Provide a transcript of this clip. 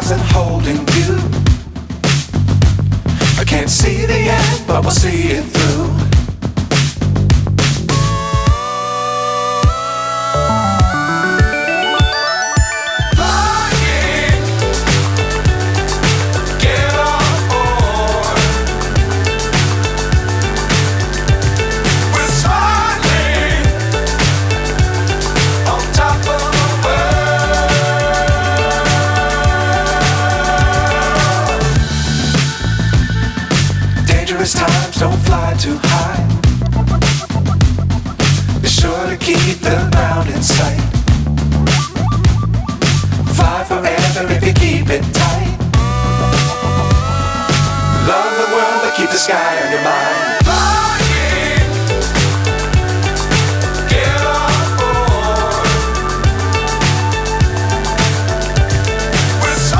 wasn't holding you. I can't see the end, but we'll see it through. Times don't fly too high. Be sure to keep the ground in sight. Fly forever if you keep it tight. Love the world, but keep the sky on your mind.